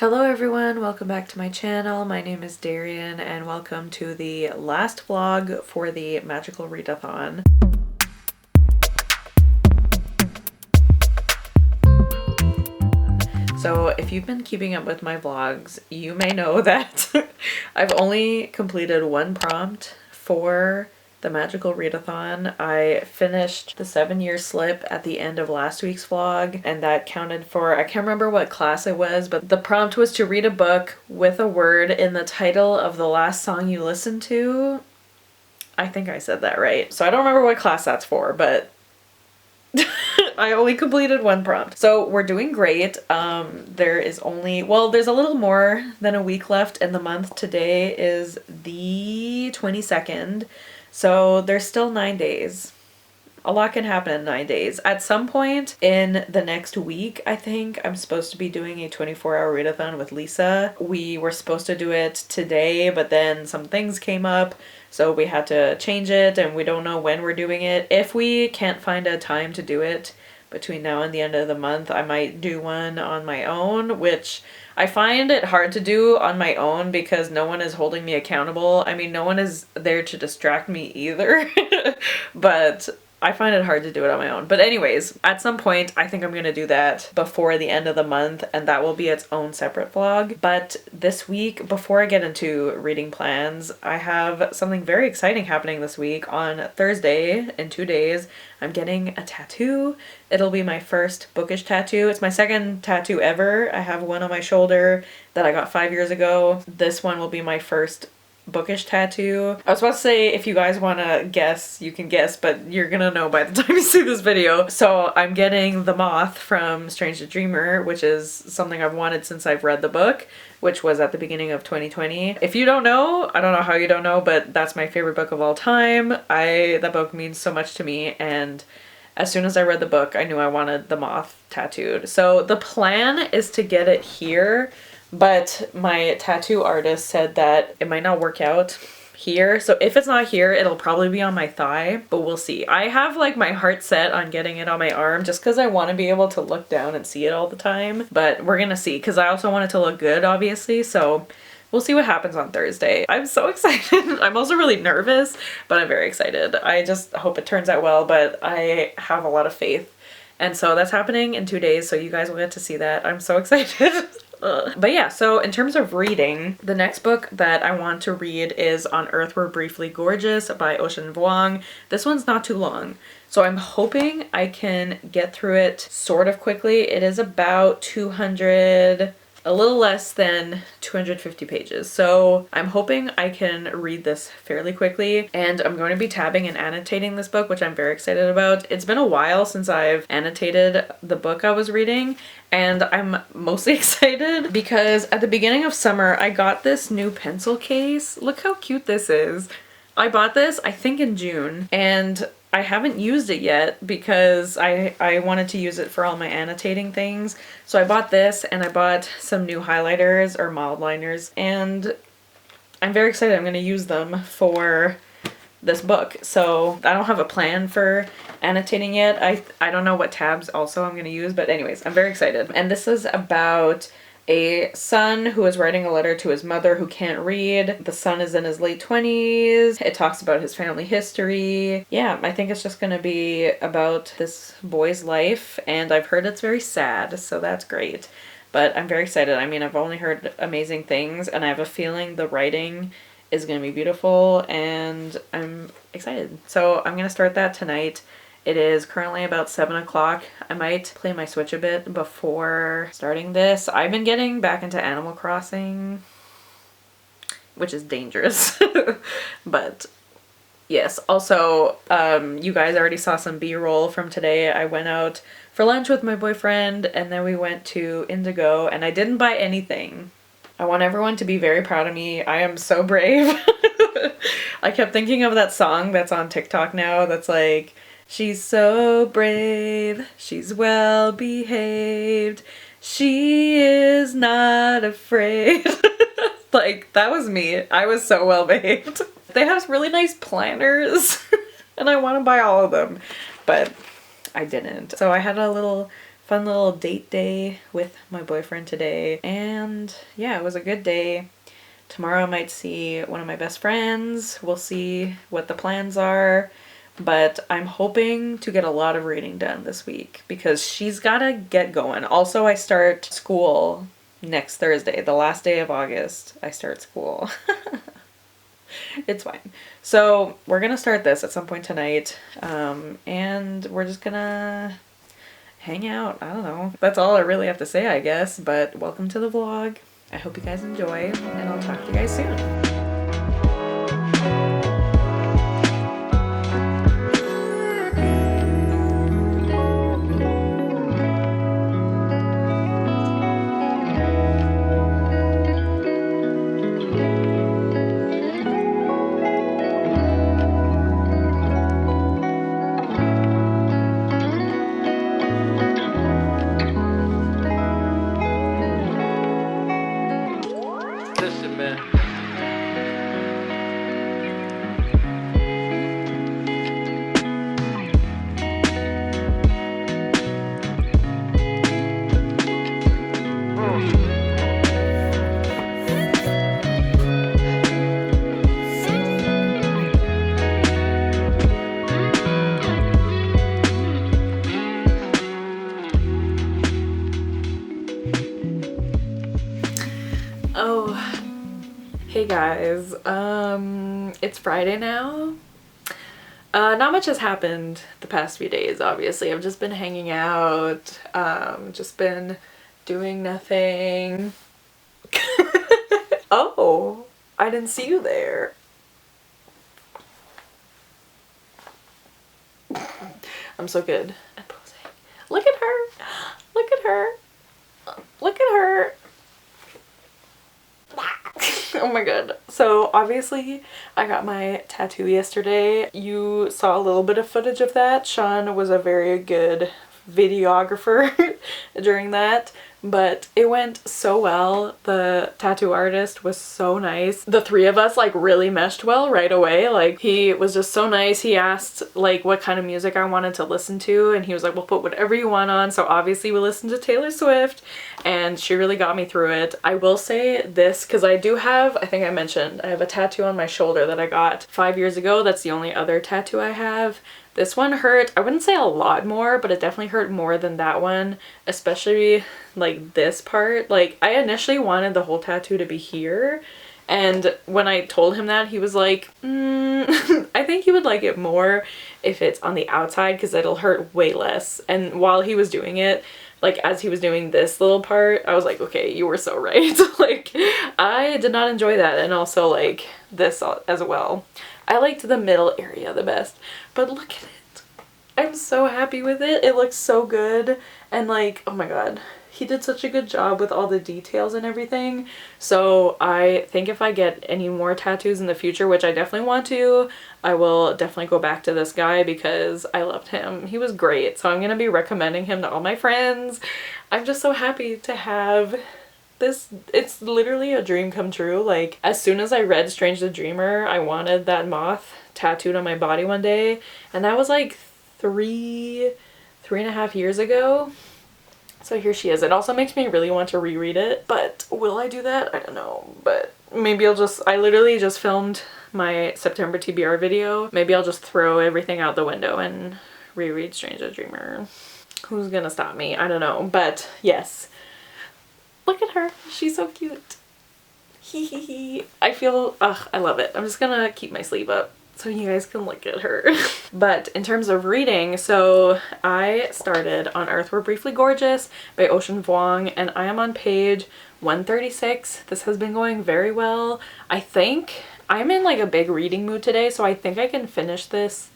Hello everyone, welcome back to my channel. My name is Darian and welcome to the last vlog for the Magical Readathon. So if you've been keeping up with my vlogs, you may know that I've only completed one prompt for the Magical Readathon. I finished the 7-year slip at the end of last week's vlog, and that counted for, I can't remember what class it was, but the prompt was to read a book with a word in the title of the last song you listened to. I think I said that right. So I don't remember what class that's for, but I only completed one prompt. So we're doing great. There is only, well, there's a little more than a week left in the month. Today is the 22nd. So there's still 9 days. A lot can happen in 9 days. At some point in the next week, I think, I'm supposed to be doing a 24-hour readathon with Lisa. We were supposed to do it today, but then some things came up, so we had to change it, and we don't know when we're doing it. If we can't find a time to do it between now and the end of the month, I might do one on my own, which I find it hard to do on my own because no one is holding me accountable. I mean, no one is there to distract me either, but I find it hard to do it on my own. But anyways, at some point, I think I'm going to do that before the end of the month, and that will be its own separate vlog. But this week, before I get into reading plans, I have something very exciting happening this week. On Thursday, in 2 days, I'm getting a tattoo. It'll be my first bookish tattoo. It's my second tattoo ever. I have one on my shoulder that I got 5 years ago. This one will be my first bookish tattoo. I was about to say, if you guys want to guess, you can guess, but you're gonna know by the time you see this video. So I'm getting the moth from Strange the Dreamer, which is something I've wanted since I've read the book, which was at the beginning of 2020. If you don't know, I don't know how you don't know, but that's my favorite book of all time. That book means so much to me, and as soon as I read the book, I knew I wanted the moth tattooed. So the plan is to get it here, but my tattoo artist said that it might not work out here. So if it's not here, it'll probably be on my thigh, but we'll see. I have like my heart set on getting it on my arm just because I want to be able to look down and see it all the time. But we're gonna see, because I also want it to look good, obviously. So we'll see what happens on Thursday. I'm so excited. I'm also really nervous, but I'm very excited. I just hope it turns out well, but I have a lot of faith. And so that's happening in 2 days, so you guys will get to see that. I'm so excited. But yeah, so in terms of reading, the next book that I want to read is On Earth We're Briefly Gorgeous by Ocean Vuong. This one's not too long, so I'm hoping I can get through it sort of quickly. It is about 200, a little less than 250 pages. So I'm hoping I can read this fairly quickly, and I'm going to be tabbing and annotating this book, which I'm very excited about. It's been a while since I've annotated the book I was reading, and I'm mostly excited because at the beginning of summer, I got this new pencil case. Look how cute this is. I bought this, I think, in June, and I haven't used it yet because I wanted to use it for all my annotating things. So I bought this, and I bought some new highlighters or mild liners, and I'm very excited. I'm going to use them for this book. So I don't have a plan for annotating yet. I don't know what tabs also I'm going to use, but anyways, I'm very excited. And this is about a son who is writing a letter to his mother who can't read. The son is in his late 20s. It talks about his family history. Yeah, I think it's just gonna be about this boy's life, and I've heard it's very sad, so that's great. But I'm very excited. I mean, I've only heard amazing things, and I have a feeling the writing is gonna be beautiful, and I'm excited. So I'm gonna start that tonight. It is currently about 7 o'clock. I might play my Switch a bit before starting this. I've been getting back into Animal Crossing, which is dangerous. But yes, also, you guys already saw some B-roll from today. I went out for lunch with my boyfriend, and then we went to Indigo, and I didn't buy anything. I want everyone to be very proud of me. I am so brave. I kept thinking of that song that's on TikTok now that's like, she's so brave, she's well behaved, she is not afraid. Like, that was me. I was so well behaved. They have really nice planners, and I want to buy all of them, but I didn't. So I had a little fun little date day with my boyfriend today. And yeah, it was a good day. Tomorrow I might see one of my best friends. We'll see what the plans are. But I'm hoping to get a lot of reading done this week because she's gotta get going. Also, I start school next Thursday, the last day of August. I start school. It's fine. So we're gonna start this at some point tonight, and we're just gonna hang out. I don't know. That's all I really have to say, I guess. But welcome to the vlog. I hope you guys enjoy, and I'll talk to you guys soon. Listen, man. Oh, hey guys. It's Friday now. Not much has happened the past few days, obviously. I've just been hanging out, just been doing nothing. Oh, I didn't see you there. I'm so good at posing. Look at her. Look at her. Look at her. Oh my god. So obviously I got my tattoo yesterday. You saw a little bit of footage of that. Sean was a very good videographer during that, but it went so well. The tattoo artist was so nice. The three of us like really meshed well right away. Like he was just so nice. He asked like what kind of music I wanted to listen to, and he was like, we'll put whatever you want on. So obviously we listened to Taylor Swift, and she really got me through it. I will say this because I do have, I think I mentioned, I have a tattoo on my shoulder that I got 5 years ago. That's the only other tattoo I have. This one hurt, I wouldn't say a lot more, but it definitely hurt more than that one, especially like this part. Like I initially wanted the whole tattoo to be here, and when I told him that, he was like, I think you would like it more if it's on the outside because it'll hurt way less. And while he was doing it, like as he was doing this little part, I was like, okay, you were so right. Like I did not enjoy that, and also like this as well. I liked the middle area the best, but look at it. I'm so happy with it. It looks so good, and like, oh my god, he did such a good job with all the details and everything. So I think if I get any more tattoos in the future, which I definitely want to, I will definitely go back to this guy because I loved him. He was great. So I'm gonna be recommending him to all my friends. I'm just so happy to have this. It's literally a dream come true. Like as soon as I read Strange the Dreamer, I wanted that moth tattooed on my body one day, and that was like three and a half years ago. So here she is. It also makes me really want to reread it, but will I do that? I don't know, but maybe I literally just filmed my September TBR video. Maybe I'll just throw everything out the window and reread Strange the Dreamer. Who's gonna stop me? I don't know, but yes. Look at her. She's so cute. Hee hee hee. I feel, I love it. I'm just gonna keep my sleeve up so you guys can look at her. But in terms of reading, so I started on Earth We're Briefly Gorgeous by Ocean Vuong, and I am on page 136. This has been going very well. I think I'm in like a big reading mood today, so I think I can finish this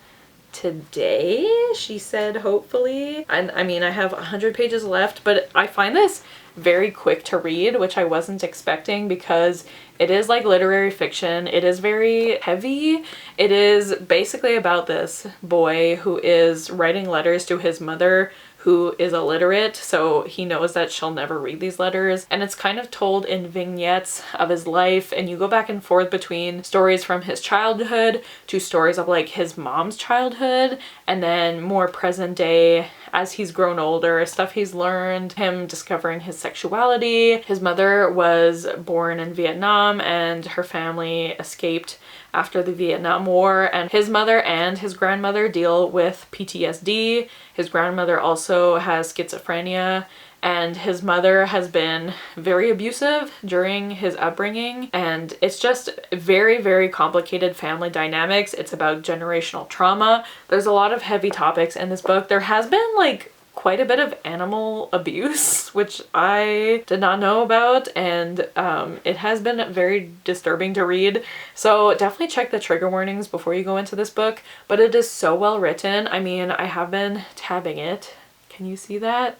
today, she said, hopefully. And I mean, I have 100 pages left, but I find this very quick to read, which I wasn't expecting because it is like literary fiction. It is very heavy. It is basically about this boy who is writing letters to his mother, who is illiterate, so he knows that she'll never read these letters, and it's kind of told in vignettes of his life, and you go back and forth between stories from his childhood to stories of like his mom's childhood, and then more present day as he's grown older, stuff he's learned, him discovering his sexuality. His mother was born in Vietnam and her family escaped after the Vietnam War, and his mother and his grandmother deal with PTSD. His grandmother also has schizophrenia, and his mother has been very abusive during his upbringing, and it's just very, very complicated family dynamics. It's about generational trauma. There's a lot of heavy topics in this book. There has been like quite a bit of animal abuse, which I did not know about, and it has been very disturbing to read. So definitely check the trigger warnings before you go into this book, but it is so well written. I mean, I have been tabbing it. Can you see that?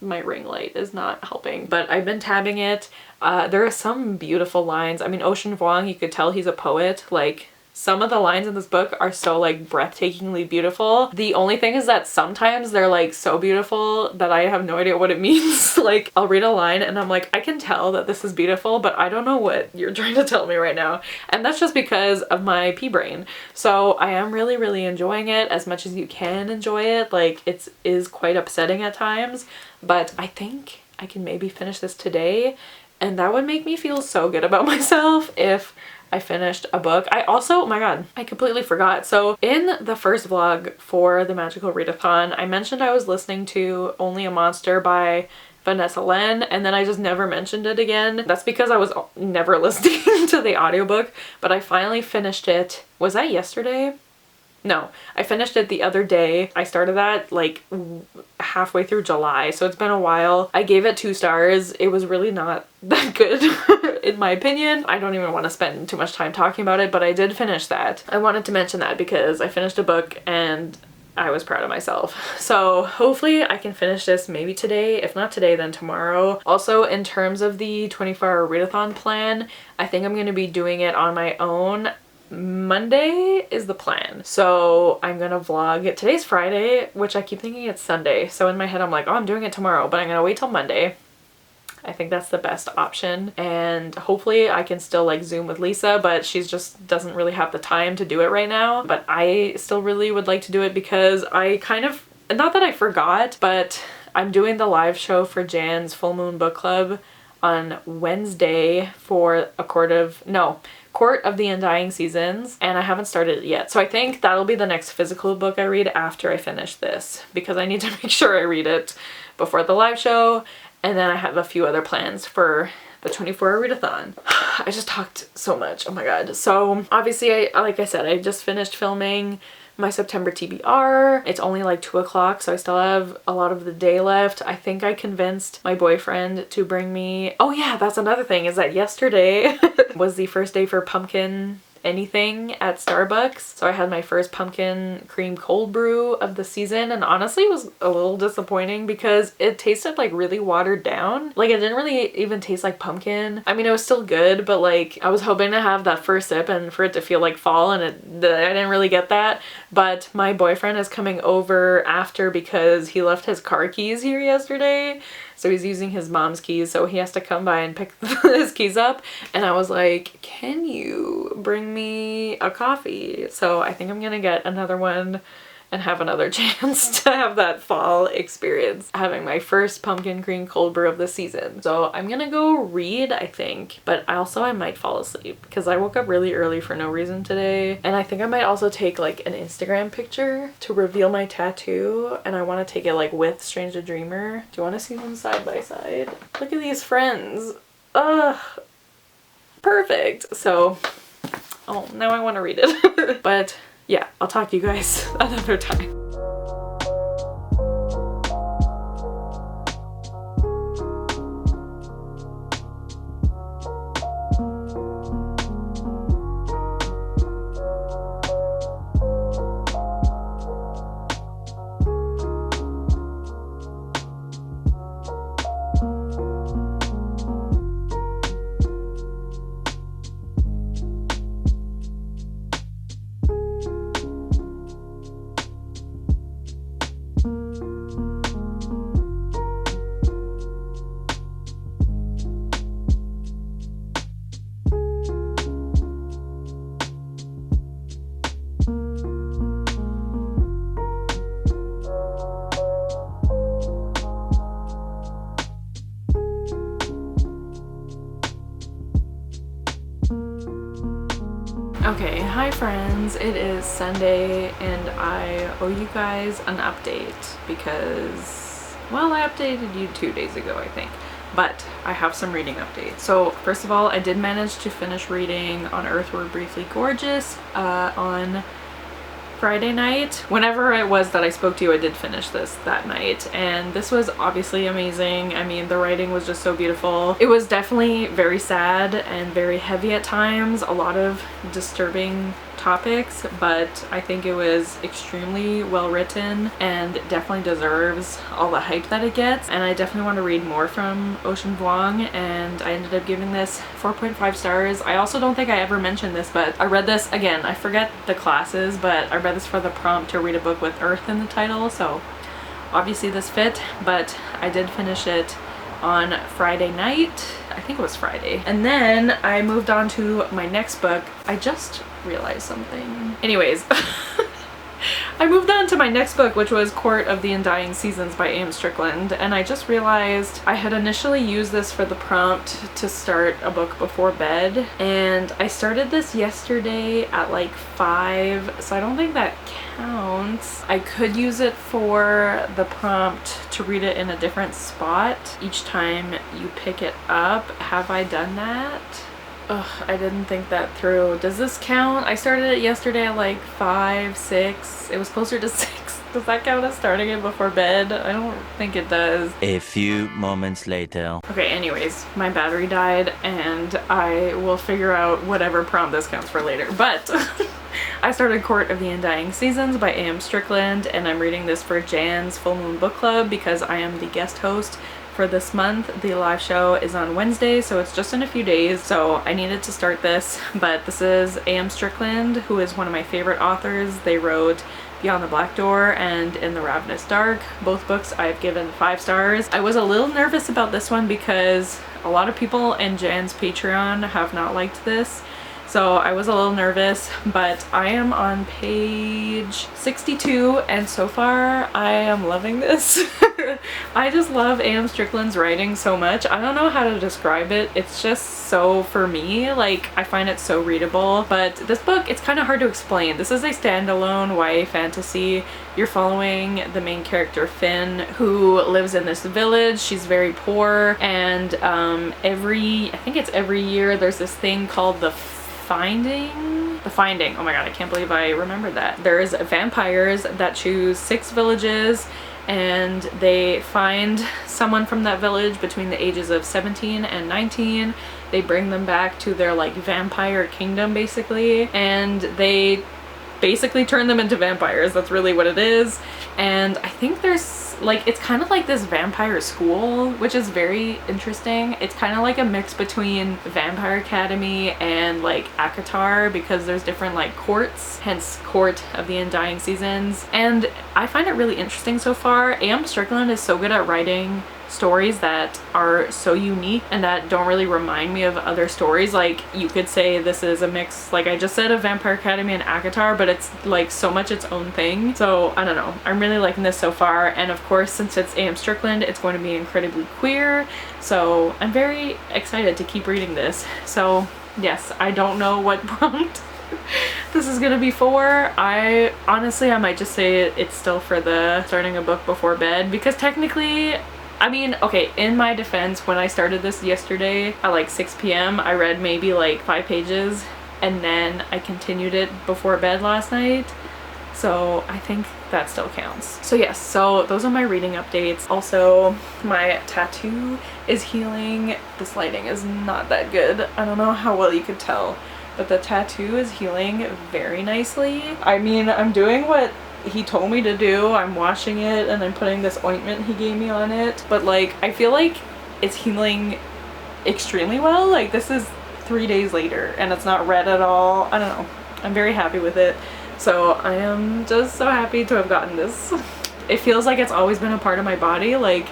My ring light is not helping, but I've been tabbing it. There are some beautiful lines. I mean, Ocean Vuong, you could tell he's a poet. Like, some of the lines in this book are so like breathtakingly beautiful. The only thing is that sometimes they're like so beautiful that I have no idea what it means. Like, I'll read a line and I'm like, I can tell that this is beautiful, but I don't know what you're trying to tell me right now. And that's just because of my pea brain. So I am really, really enjoying it as much as you can enjoy it. Like, it is quite upsetting at times, but I think I can maybe finish this today, and that would make me feel so good about myself if I finished a book. I also, oh my god, I completely forgot. So in the first vlog for the Magical Readathon, I mentioned I was listening to Only a Monster by Vanessa Len, and then I just never mentioned it again. That's because I was never listening to the audiobook, but I finally finished it. Was that yesterday? No, I finished it the other day. I started that like halfway through July, so it's been a while. I gave it 2 stars. It was really not that good in my opinion. I don't even want to spend too much time talking about it, but I did finish that. I wanted to mention that because I finished a book and I was proud of myself. So hopefully I can finish this maybe today. If not today, then tomorrow. Also, in terms of the 24-hour readathon plan, I think I'm going to be doing it on my own. Monday is the plan. So I'm gonna vlog. Today's Friday, which I keep thinking it's Sunday. So in my head I'm like, oh, I'm doing it tomorrow, but I'm gonna wait till Monday. I think that's the best option, and hopefully I can still like Zoom with Lisa, but she's just doesn't really have the time to do it right now. But I still really would like to do it because I kind of, not that I forgot, but I'm doing the live show for Jan's Full Moon Book Club on Wednesday for Court of the Undying Seasons, and I haven't started it yet. So I think that'll be the next physical book I read after I finish this, because I need to make sure I read it before the live show, and then I have a few other plans for the 24-hour readathon. I just talked so much, oh my god. So obviously, like I said, I just finished filming my September TBR. It's only like 2 o'clock, so I still have a lot of the day left. I think I convinced my boyfriend to bring me, oh yeah, that's another thing, is that yesterday was the first day for pumpkin anything at Starbucks. So I had my first pumpkin cream cold brew of the season, and honestly it was a little disappointing because it tasted like really watered down. Like, it didn't really even taste like pumpkin. I mean, it was still good, but like I was hoping to have that first sip and for it to feel like fall, and I didn't really get that. But my boyfriend is coming over after because he left his car keys here yesterday. So he's using his mom's keys, so he has to come by and pick his keys up. And I was like, can you bring me a coffee? So I think I'm gonna get another one and have another chance to have that fall experience, having my first pumpkin cream cold brew of the season. So I'm gonna go read, I think, but I might fall asleep because I woke up really early for no reason today. And I think I might also take like an Instagram picture to reveal my tattoo, and I want to take it like with Stranger Dreamer. Do you want to see them side by side? Look at these friends. Ugh, perfect. So, oh, now I want to read it. But yeah, I'll talk to you guys another time. Okay, hi friends, it is Sunday and I owe you guys an update because, well, I updated you 2 days ago, I think, but I have some reading updates. So first of all, I did manage to finish reading On Earth We're Briefly Gorgeous on Friday night. Whenever it was that I spoke to you, I did finish this that night, and this was obviously amazing. I mean, the writing was just so beautiful. It was definitely very sad and very heavy at times, a lot of disturbing topics, but I think it was extremely well written and definitely deserves all the hype that it gets. And I definitely want to read more from Ocean Vuong, and I ended up giving this 4.5 stars. I also don't think I ever mentioned this, but I read this again. I forget the classes, but I read this for the prompt to read a book with Earth in the title, so obviously this fit. But I did finish it on Friday night. I think it was Friday. And then I moved on to my next book. I just realized something. Anyways, I moved on to my next book, which was Court of the Undying Seasons by A.M. Strickland, and I just realized I had initially used this for the prompt to start a book before bed, and I started this yesterday at like 5, so I don't think that counts. I could use it for the prompt to read it in a different spot each time you pick it up. Have I done that? Ugh, I didn't think that through. Does this count? I started it yesterday at like 5, 6. It was closer to 6. Does that count as starting it before bed? I don't think it does. A few moments later. Okay, anyways, my battery died and I will figure out whatever prompt this counts for later. But I started Court of the Undying Seasons by A.M. Strickland, and I'm reading this for Jan's Full Moon Book Club because I am the guest host for this month. The live show is on Wednesday, so it's just in a few days, so I needed to start this. But this is A.M. Strickland, who is one of my favorite authors. They wrote Beyond the Black Door and In the Ravenous Dark. Both books I've given 5 stars. I was a little nervous about this one because a lot of people in Jan's Patreon have not liked this, so I was a little nervous, but I am on page 62 and so far I am loving this. I just love A.M. Strickland's writing so much. I don't know how to describe it. It's just so, for me, like, I find it so readable. But this book, it's kind of hard to explain. This is a standalone YA fantasy. You're following the main character Finn, who lives in this village. She's very poor, and I think it's every year, there's this thing called the Finding. Oh my god, I can't believe I remembered that. There's vampires that choose 6 villages, and they find someone from that village between the ages of 17 and 19. They bring them back to their like vampire kingdom basically, and they basically turn them into vampires. That's really what it is. And I think there's like, it's kind of like this vampire school, which is very interesting. It's kind of like a mix between Vampire Academy and like ACOTAR, because there's different like courts, hence Court of the Undying Seasons. And I find it really interesting so far. A.M. Strickland is so good at writing stories that are so unique and that don't really remind me of other stories. Like, you could say this is a mix, like I just said, of Vampire Academy and ACOTAR, but it's like so much its own thing. So I don't know, I'm really liking this so far. And of course, since it's A.M. Strickland, it's going to be incredibly queer, so I'm very excited to keep reading this. So yes, I don't know what prompt this is gonna be for. I might just say it's still for the starting a book before bed, because technically, I mean, okay, in my defense, when I started this yesterday at like 6 p.m, I read maybe like 5 pages, and then I continued it before bed last night. So I think that still counts. So yes, so those are my reading updates. Also, my tattoo is healing. This lighting is not that good. I don't know how well you could tell, but the tattoo is healing very nicely. I mean, I'm doing what he told me to do. I'm washing it and I'm putting this ointment he gave me on it, but like, I feel like it's healing extremely well. Like, this is 3 days later and it's not red at all. I don't know. I'm very happy with it. So I am just so happy to have gotten this. It feels like it's always been a part of my body. Like,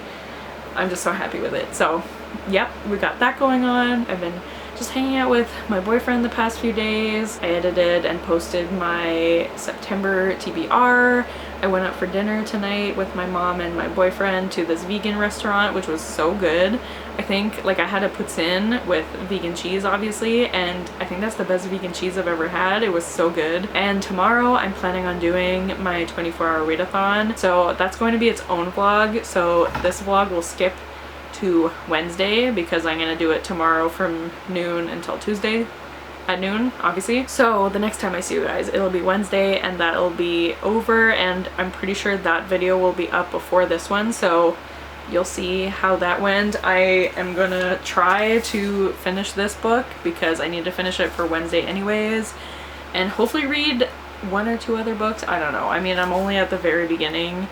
I'm just so happy with it. So yep, we got that going on. I've been just hanging out with my boyfriend the past few days. I edited and posted my September TBR I went out for dinner tonight with my mom and my boyfriend to this vegan restaurant, which was so good. I think like I had a poutine with vegan cheese obviously, and I think that's the best vegan cheese I've ever had. It was so good. And tomorrow I'm planning on doing my 24-hour readathon, so that's going to be its own vlog. So this vlog will skip to Wednesday because I'm gonna do it tomorrow from noon until Tuesday at noon, obviously. So the next time I see you guys, it'll be Wednesday and that'll be over, and I'm pretty sure that video will be up before this one, so you'll see how that went. I am gonna try to finish this book because I need to finish it for Wednesday anyways, and hopefully read one or two other books. I don't know. I mean, I'm only at the very beginning,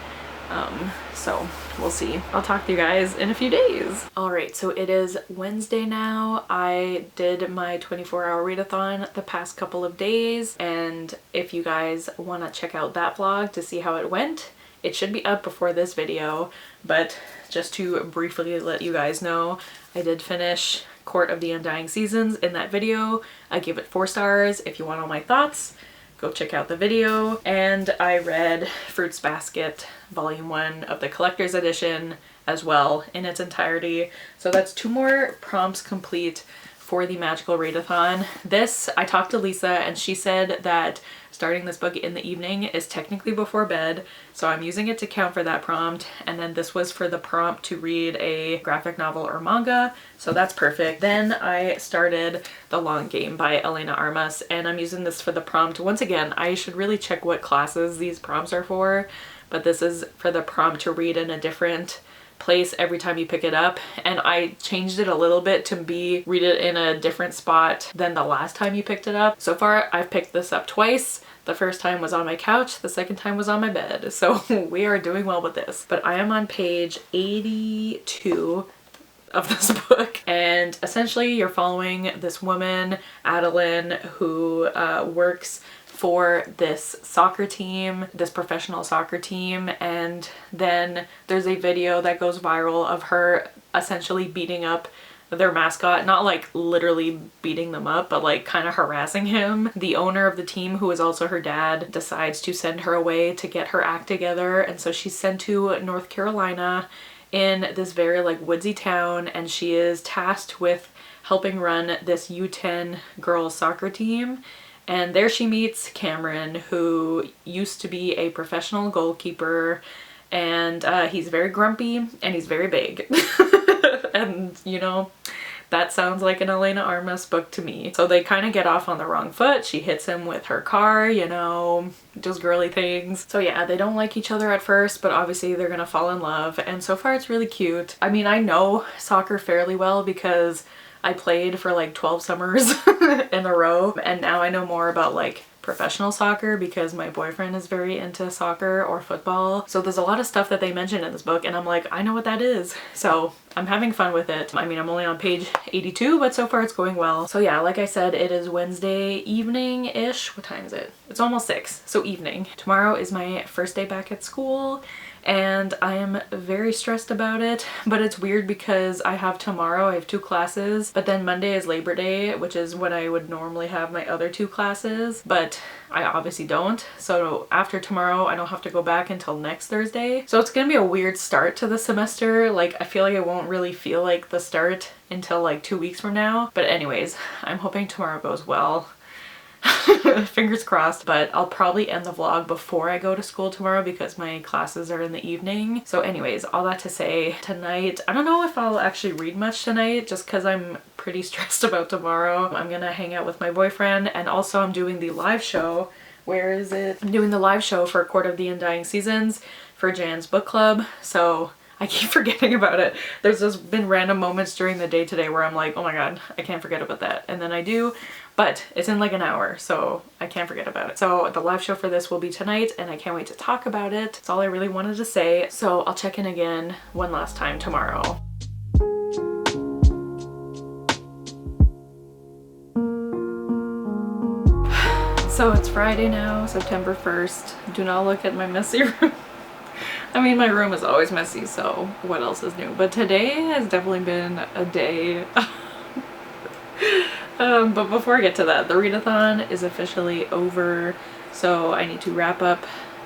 so we'll see. I'll talk to you guys in a few days. Alright, so it is Wednesday now. I did my 24-hour readathon the past couple of days, and if you guys want to check out that vlog to see how it went, it should be up before this video. But just to briefly let you guys know, I did finish Court of the Undying Seasons in that video. I gave it 4 stars. If you want all my thoughts, go check out the video. And I read Fruits Basket Volume 1 of the collector's edition as well in its entirety. So that's 2 more prompts complete for the magical readathon. This, I talked to Lisa and she said that starting this book in the evening is technically before bed, so I'm using it to count for that prompt. And then this was for the prompt to read a graphic novel or manga, so that's perfect. Then I started The Long Game by Elena Armas, and I'm using this for the prompt. Once again, I should really check what classes these prompts are for, but this is for the prompt to read in a different place every time you pick it up, and I changed it a little bit to be read it in a different spot than the last time you picked it up. So far I've picked this up twice. The first time was on my couch, the second time was on my bed, so we are doing well with this. But I am on page 82 of this book, and essentially you're following this woman, Adeline, who works for this soccer team, this professional soccer team, and then there's a video that goes viral of her essentially beating up their mascot, not like literally beating them up, but like kind of harassing him. The owner of the team, who is also her dad, decides to send her away to get her act together, and so she's sent to North Carolina in this very like woodsy town, and she is tasked with helping run this U10 girls soccer team. And there she meets Cameron, who used to be a professional goalkeeper, and he's very grumpy and he's very big. And you know, that sounds like an Elena Armas book to me. So they kind of get off on the wrong foot. She hits him with her car, you know, just girly things. So yeah, they don't like each other at first, but obviously they're gonna fall in love, and so far it's really cute. I mean, I know soccer fairly well because I played for like 12 summers in a row, and now I know more about like professional soccer because my boyfriend is very into soccer or football. So there's a lot of stuff that they mention in this book and I'm like, I know what that is. So I'm having fun with it. I mean, I'm only on page 82, but so far it's going well. So yeah, like I said, it is Wednesday evening-ish. What time is it? It's almost 6, so evening. Tomorrow is my first day back at school, and I am very stressed about it, but it's weird because I have 2 classes, but then Monday is Labor Day, which is when I would normally have my other 2 classes, but I obviously don't. So after tomorrow, I don't have to go back until next Thursday. So it's gonna be a weird start to the semester. Like, I feel like it won't really feel like the start until like 2 weeks from now. But anyways, I'm hoping tomorrow goes well. Fingers crossed, but I'll probably end the vlog before I go to school tomorrow because my classes are in the evening. So anyways, all that to say, tonight, I don't know if I'll actually read much tonight just because I'm pretty stressed about tomorrow. I'm gonna hang out with my boyfriend, and also I'm doing the live show. Where is it? I'm doing the live show for Court of the Undying Seasons for Jan's book club, so I keep forgetting about it. There's just been random moments during the day today where I'm like, oh my god, I can't forget about that. And then I do, but it's in like an hour, so I can't forget about it. So the live show for this will be tonight, and I can't wait to talk about it. That's all I really wanted to say. So I'll check in again one last time tomorrow. So it's Friday now, September 1st. Do not look at my messy room. I mean, my room is always messy, so what else is new? But today has definitely been a day. But before I get to that, the readathon is officially over, so I need to wrap up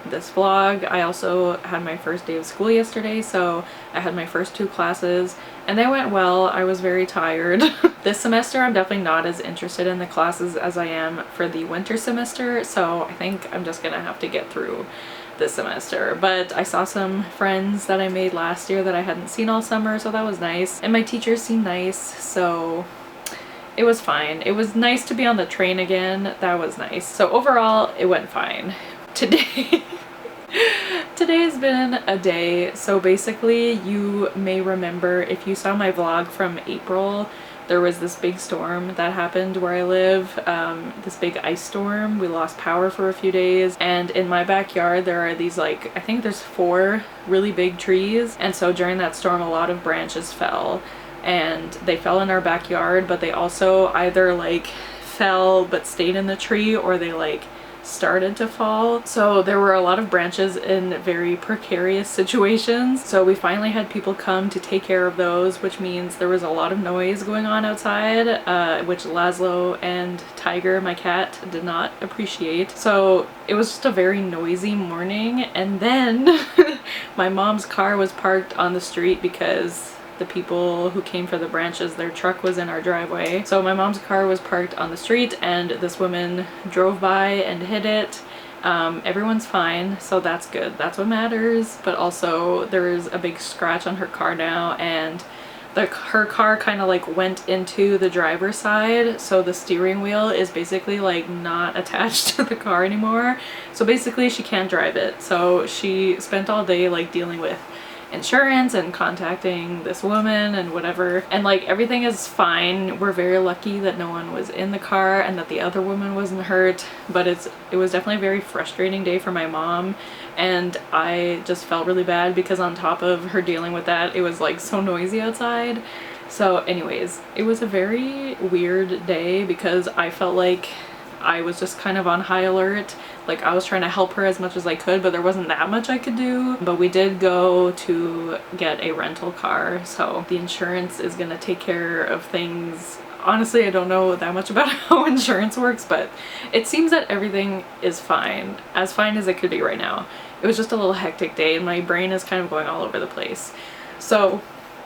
this vlog. I also had my first day of school yesterday, so I had my first 2 classes and they went well. I was very tired. This semester I'm definitely not as interested in the classes as I am for the winter semester, so I think I'm just gonna have to get through this semester. But I saw some friends that I made last year that I hadn't seen all summer, so that was nice. And my teachers seemed nice, so it was fine. It was nice to be on the train again. That was nice. So overall, it went fine. Today today has been a day. So basically, you may remember if you saw my vlog from April, there was this big storm that happened where I live, this big ice storm. We lost power for a few days, and in my backyard there are these, like, I think there's 4 really big trees, and so during that storm a lot of branches fell, and they fell in our backyard, but they also either like fell but stayed in the tree, or they like started to fall. So there were a lot of branches in very precarious situations. So we finally had people come to take care of those, which means there was a lot of noise going on outside, which Laszlo and Tiger, my cat, did not appreciate. So it was just a very noisy morning. And then my mom's car was parked on the street because the people who came for the branches, their truck was in our driveway. So my mom's car was parked on the street and this woman drove by and hit it. Everyone's fine, so that's good. That's what matters. But also there's a big scratch on her car now, and her car kind of like went into the driver's side, so the steering wheel is basically like not attached to the car anymore. So basically she can't drive it. So she spent all day like dealing with insurance and contacting this woman and whatever, and like everything is fine. We're very lucky that no one was in the car and that the other woman wasn't hurt, but it was definitely a very frustrating day for my mom, and I just felt really bad because on top of her dealing with that, it was like so noisy outside. So anyways, it was a very weird day because I felt like I was just kind of on high alert. Like I was trying to help her as much as I could, but there wasn't that much I could do. But we did go to get a rental car, so the insurance is gonna take care of things. Honestly, I don't know that much about how insurance works, but it seems that everything is fine as it could be right now. It was just a little hectic day and my brain is kind of going all over the place. So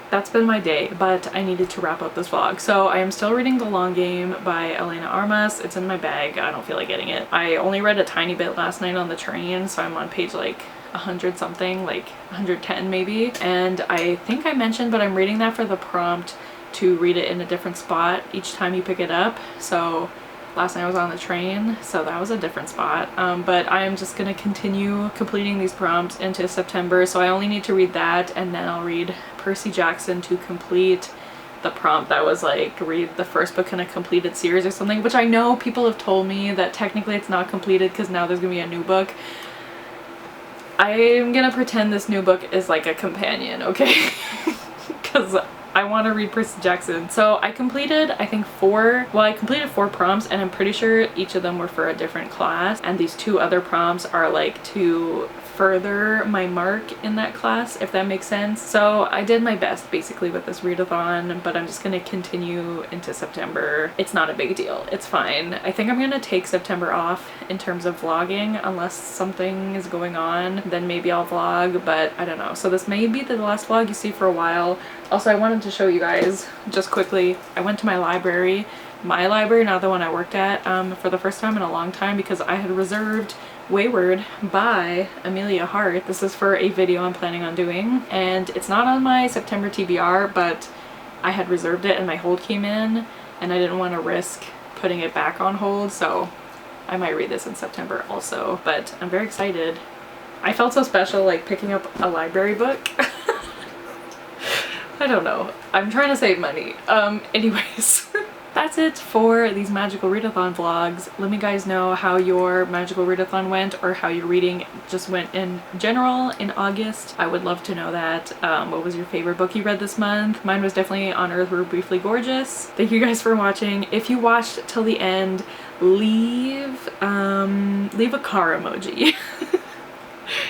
that's been my day, but I needed to wrap up this vlog. So I am still reading The Long Game by Elena Armas. It's in my bag. I don't feel like getting it. I only read a tiny bit last night on the train, so I'm on page like 100 something, like 110 maybe. And I think I mentioned, but I'm reading that for the prompt to read it in a different spot each time you pick it up. So last night I was on the train, so that was a different spot. But I am just gonna continue completing these prompts into September, so I only need to read that, and then I'll read Percy Jackson to complete the prompt that was like read the first book in a completed series or something, which I know people have told me that technically it's not completed because now there's gonna be a new book. I'm gonna pretend this new book is like a companion, okay? Because I want to read Percy Jackson. So I completed, I think I completed 4 prompts, and I'm pretty sure each of them were for a different class, and these 2 other prompts are like to further my mark in that class, if that makes sense. So I did my best basically with this readathon, but I'm just gonna continue into September. It's not a big deal, it's fine. I think I'm gonna take September off in terms of vlogging, unless something is going on, then maybe I'll vlog, but I don't know. So this may be the last vlog you see for a while. Also, I wanted to show you guys just quickly, I went to my library, not the one I worked at, for the first time in a long time, because I had reserved Wayward by Amelia Hart. This is for a video I'm planning on doing, and it's not on my September TBR, but I had reserved it and my hold came in, and I didn't want to risk putting it back on hold, so I might read this in September also. But I'm very excited. I felt so special like picking up a library book. I don't know. I'm trying to save money. Anyways. That's it for these magical readathon vlogs. Let me guys know how your magical readathon went, or how your reading just went in general in August. I would love to know that. What was your favorite book you read this month? Mine was definitely On Earth We're Briefly Gorgeous. Thank you guys for watching. If you watched till the end, leave a car emoji.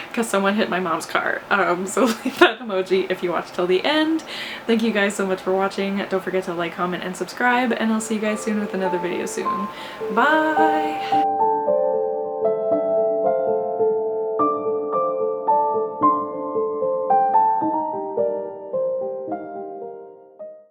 Because someone hit my mom's car. So leave that emoji if you watched till the end. Thank you guys so much for watching. Don't forget to like, comment, and subscribe, and I'll see you guys soon with another video soon. Bye!